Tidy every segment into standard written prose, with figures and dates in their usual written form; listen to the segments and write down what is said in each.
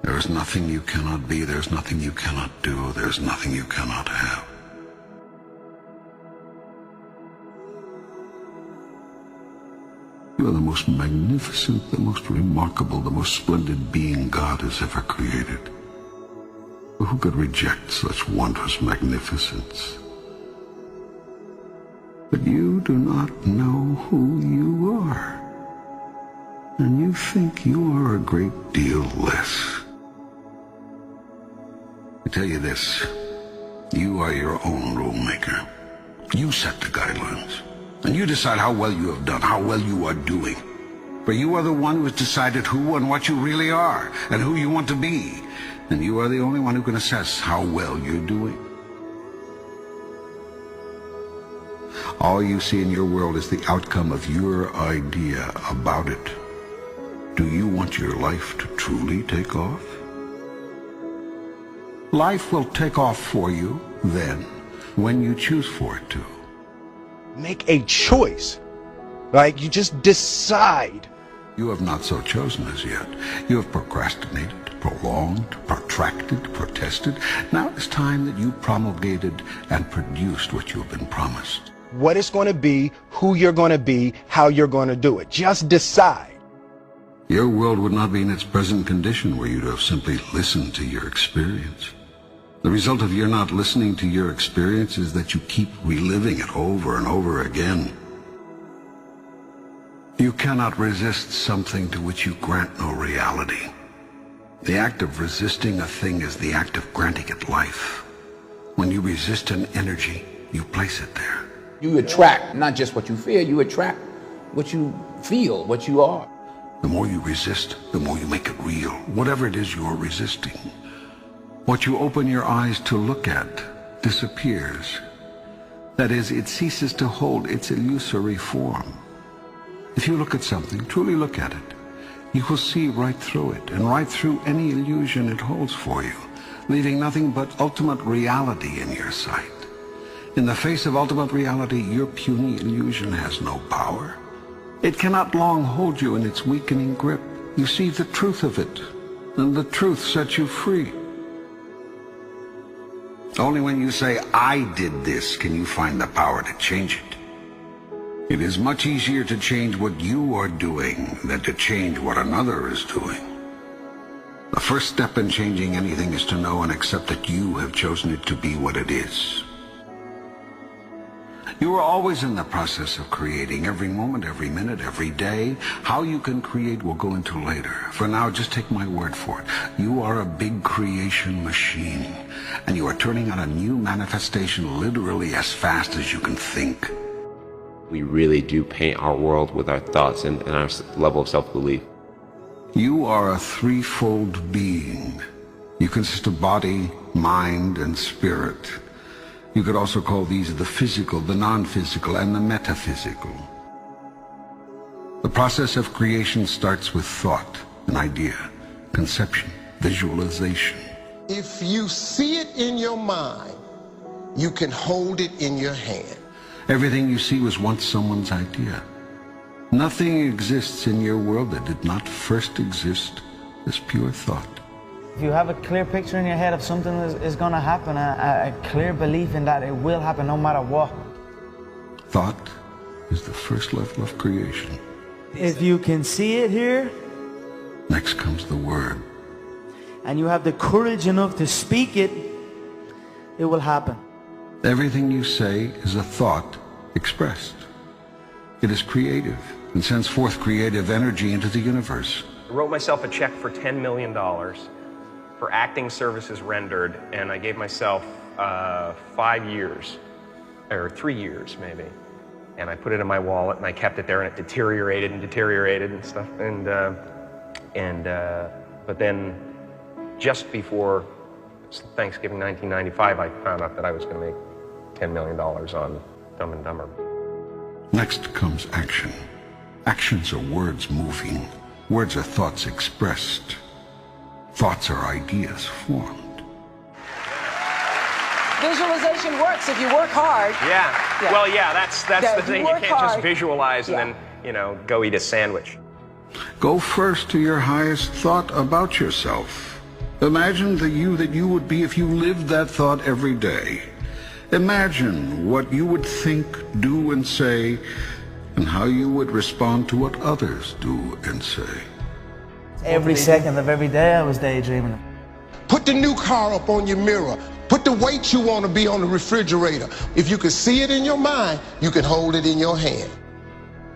There is nothing you cannot be, there's nothing you cannot do, there's nothing you cannot have. You are the most magnificent, the most remarkable, the most splendid being God has ever created. Who could reject such wondrous magnificence? But you do not know who you are, and you think you are a great deal less. I tell you this, you are your own rule maker. You set the guidelines, and you decide how well you have done, how well you are doing. For you are the one who has decided who and what you really are, and who you want to be. And you are the only one who can assess how well you're doing. All you see in your world is the outcome of your idea about it. Do you want your life to truly take off? Life will take off for you then, when you choose for it to. Make a choice. Like, you just decide. You have not so chosen as yet. You have procrastinated, prolonged, protracted, protested. Now it's time that you promulgated and produced what you have been promised. What it's going to be, who you're going to be, how you're going to do it. Just decide. Your world would not be in its present condition were you to have simply listened to your experience. The result of your not listening to your experience is that you keep reliving it over and over again. You cannot resist something to which you grant no reality. The act of resisting a thing is the act of granting it life. When you resist an energy, you place it there. You attract not just what you fear, you attract what you feel, what you are. The more you resist, the more you make it real, whatever it is you're resisting. What you open your eyes to look at disappears. That is, it ceases to hold its illusory form. If you look at something, truly look at it, you will see right through it, and right through any illusion it holds for you, leaving nothing but ultimate reality in your sight. In the face of ultimate reality, your puny illusion has no power. It cannot long hold you in its weakening grip. You see the truth of it, and the truth sets you free. Only when you say, I did this, can you find the power to change it. It is much easier to change what you are doing than to change what another is doing. The first step in changing anything is to know and accept that you have chosen it to be what it is. You are always in the process of creating, every moment, every minute, every day. How you can create we'll go into later. For now, just take my word for it. You are a big creation machine, and you are turning out a new manifestation literally as fast as you can think. We really do paint our world with our thoughts and our level of self-belief. You are a threefold being. You consist of body, mind, and spirit. You could also call these the physical, the non-physical, and the metaphysical. The process of creation starts with thought, an idea, conception, visualization. If you see it in your mind, you can hold it in your hand. Everything you see was once someone's idea. Nothing exists in your world that did not first exist as pure thought. If you have a clear picture in your head of something that is going to happen, a clear belief in that it will happen no matter what. Thought is the first level of creation. If you can see it here, next comes the word. And you have the courage enough to speak it, it will happen. Everything you say is a thought expressed. It is creative and sends forth creative energy into the universe. I wrote myself a check for $10 million for acting services rendered, and I gave myself 5 years, or 3 years maybe. And I put it in my wallet, and I kept it there, and it deteriorated and deteriorated and stuff. But then, just before Thanksgiving 1995, I found out that I was going to make $10 million on Dumb and Dumber. Next comes action. Actions are words moving. Words are thoughts expressed. Thoughts are ideas formed. Visualization works if you work hard. Yeah. Well, yeah, that's the thing. You can't just visualize and then, go eat a sandwich. Go first to your highest thought about yourself. Imagine the you that you would be if you lived that thought every day. Imagine what you would think, do, and say, and how you would respond to what others do and say. Every second of every day I was daydreaming. Put the new car up on your mirror. Put the weight you want to be on the refrigerator. If you can see it in your mind, you can hold it in your hand.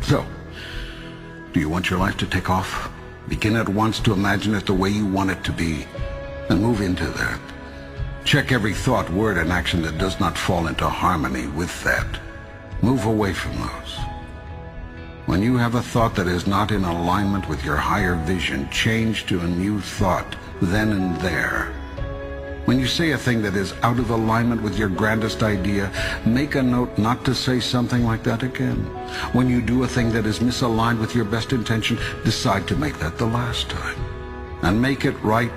So, do you want your life to take off? Begin at once to imagine it the way you want it to be, and move into that. Check every thought, word, and action that does not fall into harmony with that. Move away from those. When you have a thought that is not in alignment with your higher vision, change to a new thought, then and there. When you say a thing that is out of alignment with your grandest idea, make a note not to say something like that again. When you do a thing that is misaligned with your best intention, decide to make that the last time. And make it right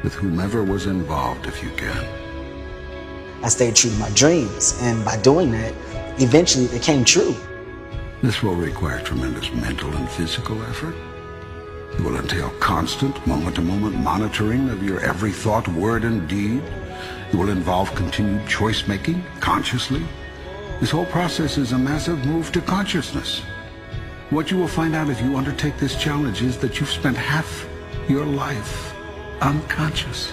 with whomever was involved if you can. I stayed true to my dreams, and by doing that, eventually it came true. This will require tremendous mental and physical effort. It will entail constant, moment-to-moment monitoring of your every thought, word, and deed. It will involve continued choice-making, consciously. This whole process is a massive move to consciousness. What you will find out if you undertake this challenge is that you've spent half your life unconscious.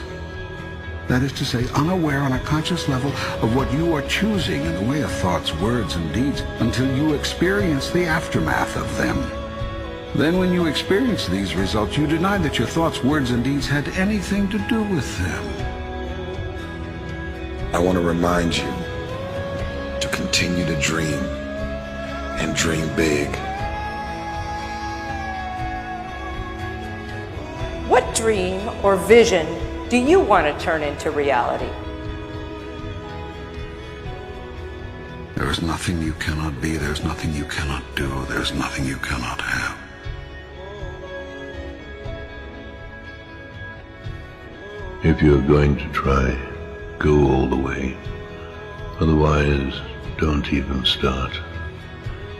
That is to say, unaware on a conscious level of what you are choosing in the way of thoughts, words, and deeds until you experience the aftermath of them. Then when you experience these results, you deny that your thoughts, words, and deeds had anything to do with them. I want to remind you to continue to dream and dream big. What dream or vision do you want to turn into reality? There is nothing you cannot be. There's nothing you cannot do. There's nothing you cannot have. If you're going to try, go all the way. Otherwise, don't even start.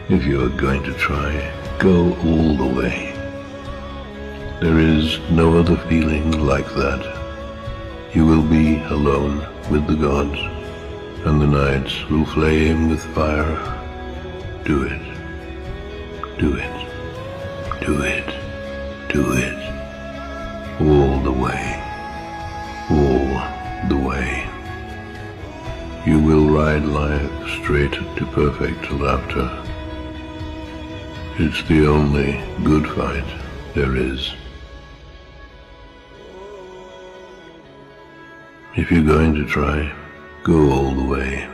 If you're going to try, go all the way. There is no other feeling like that. You will be alone with the gods, and the nights will flame with fire. Do it. Do it. Do it. Do it. All the way. All the way. You will ride life straight to perfect laughter. It's the only good fight there is. If you're going to try, go all the way.